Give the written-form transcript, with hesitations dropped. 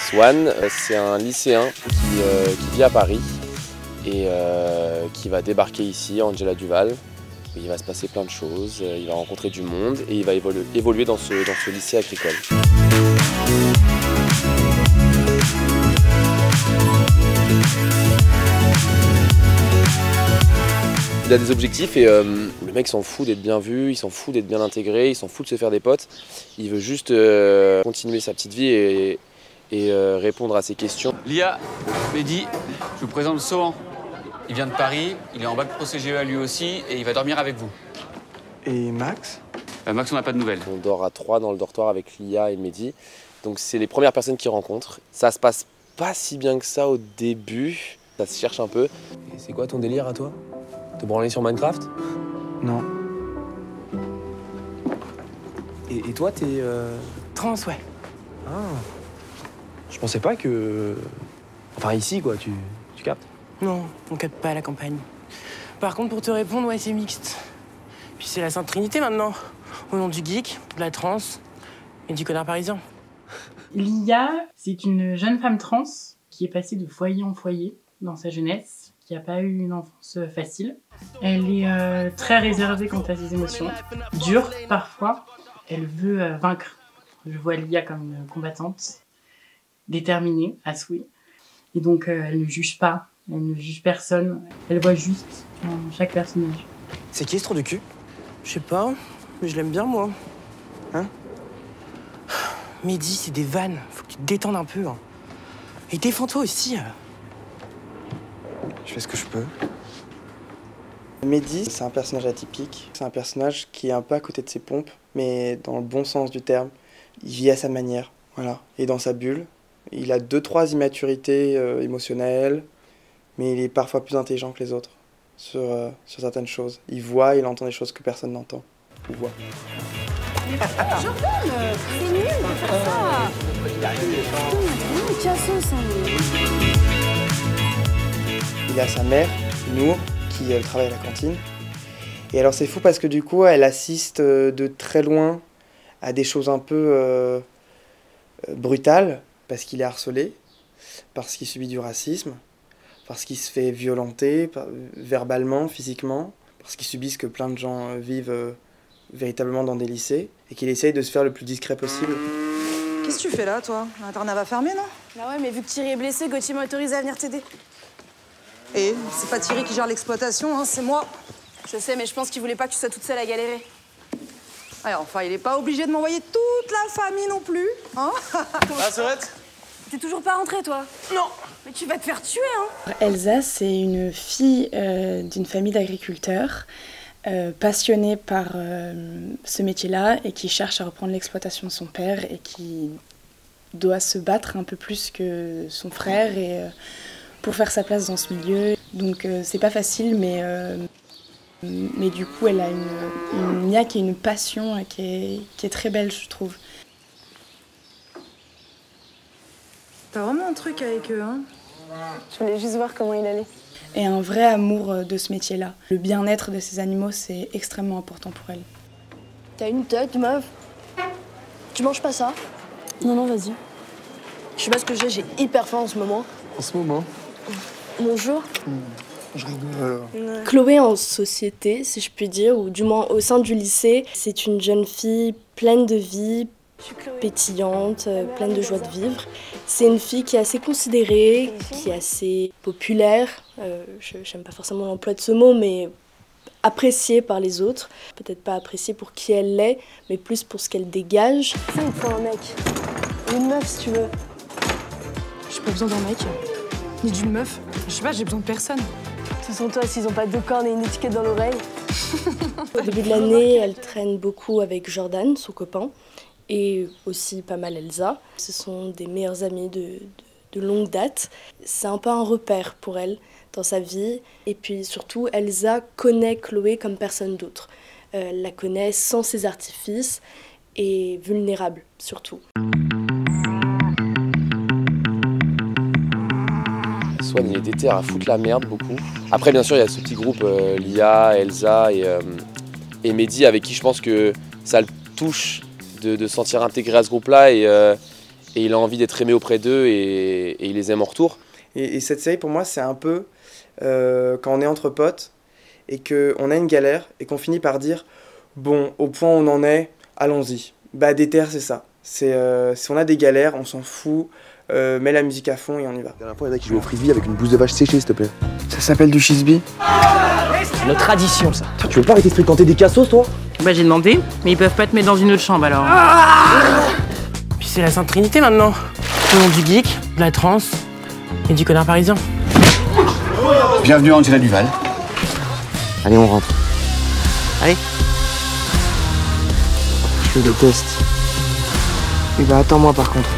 Swan, c'est un lycéen qui vit à Paris et qui va débarquer ici, à Angela Duval. Il va se passer plein de choses, il va rencontrer du monde et il va évoluer dans ce lycée agricole. Il a des objectifs et le mec s'en fout d'être bien vu, il s'en fout d'être bien intégré, il s'en fout de se faire des potes. Il veut juste continuer sa petite vie et répondre à ses questions. Lia, Mehdi, je vous présente Sohan. Il vient de Paris, il est en bac pro CGEA lui aussi et il va dormir avec vous. Et Max? Max, on n'a pas de nouvelles. On dort à 3 dans le dortoir avec Lia et Mehdi. Donc c'est les premières personnes qu'ils rencontrent. Ça se passe pas si bien que ça au début. Ça se cherche un peu. Et c'est quoi ton délire à toi? Te branler sur Minecraft? Non. Et toi, t'es Trans, ouais. Ah. Je pensais pas que... Enfin, ici, quoi, tu captes? Non, on capte pas à la campagne. Par contre, pour te répondre, ouais, c'est mixte. Puis c'est la Sainte Trinité maintenant. Au nom du geek, de la trans et du connard parisien. Lia, c'est une jeune femme trans qui est passée de foyer en foyer dans sa jeunesse, qui n'a pas eu une enfance facile. Elle est très réservée quant à ses émotions, dure parfois. Elle veut vaincre. Je vois Lia comme une combattante, déterminée, à souhait. Et donc elle ne juge pas, elle ne juge personne. Elle voit juste chaque personnage. C'est qui ce trou du cul? Je sais pas, mais je l'aime bien, moi. Hein? Mehdi, c'est des vannes. Faut que tu te détendes un peu. Hein. Et défends-toi aussi. Je fais ce que je peux. Mehdi, c'est un personnage atypique. C'est un personnage qui est un peu à côté de ses pompes, mais dans le bon sens du terme. Il vit à sa manière, voilà. Et dans sa bulle. Il a 2-3 immaturités émotionnelles, mais il est parfois plus intelligent que les autres sur certaines choses. Il voit, il entend des choses que personne n'entend ou voit. Jordan, c'est nul de faire ça. Putain, cassos, Il a sa mère, Nour, qui travaille à la cantine. Et alors c'est fou parce que du coup, elle assiste de très loin à des choses un peu brutales, parce qu'il est harcelé, parce qu'il subit du racisme, parce qu'il se fait violenter verbalement, physiquement, parce qu'il subit ce que plein de gens vivent véritablement dans des lycées, et qu'il essaye de se faire le plus discret possible. Qu'est-ce que tu fais là, toi? L'internat va fermer, non? Bah ouais, mais vu que Thierry est blessé, Gauthier m'a autorisé à venir t'aider. Et c'est pas Thierry qui gère l'exploitation, hein, c'est moi. Je sais, mais je pense qu'il voulait pas que tu sois toute seule à galérer. Ouais, enfin, il est pas obligé de m'envoyer toute la famille non plus, hein? Ah, Sorette? T'es toujours pas rentrée, toi? Non. Mais tu vas te faire tuer, hein? Elsa, c'est une fille d'une famille d'agriculteurs passionnée par ce métier-là et qui cherche à reprendre l'exploitation de son père et qui doit se battre un peu plus que son frère et, pour faire sa place dans ce milieu. Donc c'est pas facile, mais du coup elle a une niaque et une passion qui est très belle, je trouve. T'as vraiment un truc avec eux, hein? Je voulais juste voir comment il allait. Et un vrai amour de ce métier-là. Le bien-être de ces animaux, c'est extrêmement important pour elle. T'as une tête, meuf. Tu manges pas ça? Non, non, vas-y. Je sais pas ce que j'ai hyper faim en ce moment. En ce moment? Bonjour. Je rigole. Chloé en société, si je puis dire, ou du moins au sein du lycée, c'est une jeune fille pleine de vie, pétillante, pleine de joie de vivre. C'est une fille qui est assez considérée, qui est assez populaire. J'aime pas forcément l'emploi de ce mot, mais appréciée par les autres. Peut-être pas appréciée pour qui elle est, mais plus pour ce qu'elle dégage. Ça, il faut un mec. Une meuf, si tu veux. J'ai pas besoin d'un mec, ni d'une meuf. Je sais pas, j'ai besoin de personne. Ce sont toi s'ils ont pas deux cornes et une étiquette dans l'oreille. Au début de l'année, elle traîne beaucoup avec Jordan, son copain, et aussi pas mal Elsa. Ce sont des meilleures amies de longue date. C'est un peu un repère pour elle dans sa vie. Et puis surtout, Elsa connaît Chloé comme personne d'autre. Elle la connaît sans ses artifices et vulnérable surtout. Swan, il est déter à foutre la merde beaucoup. Après, bien sûr, il y a ce petit groupe Lia, Elsa et Mehdi avec qui je pense que ça le touche de se sentir intégré à ce groupe-là et il a envie d'être aimé auprès d'eux et il les aime en retour. Et cette série, pour moi, c'est un peu quand on est entre potes et qu'on a une galère et qu'on finit par dire « Bon, au point où on en est, allons-y ». Bah, Déter, c'est ça. Si on a des galères, on s'en fout, mets la musique à fond et on y va. La dernière fois, il y en a qui jouent au frisbee avec une blouse de vache séchée, s'il te plaît. Ça s'appelle du chisby. C'est notre tradition, ça. Putain, tu veux pas arrêter de fréquenter des cassos, toi? Bah j'ai demandé, mais ils peuvent pas te mettre dans une autre chambre alors. Puis c'est la Sainte Trinité maintenant. Au nom du geek, de la trance et du connard parisien. Bienvenue à Angela Duval. Allez, on rentre. Allez. Je le déteste. Et bah attends-moi par contre.